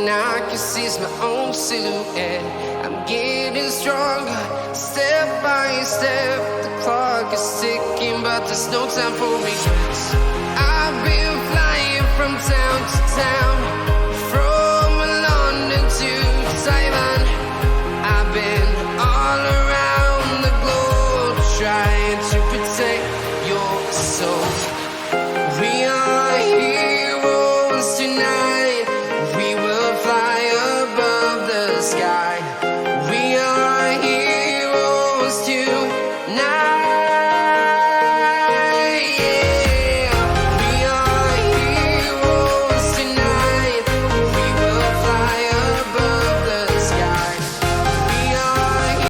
I can see is my own silhouette. I'm getting stronger, step by step. The clock is ticking, but there's no time for regrets. I've been flying from town to town,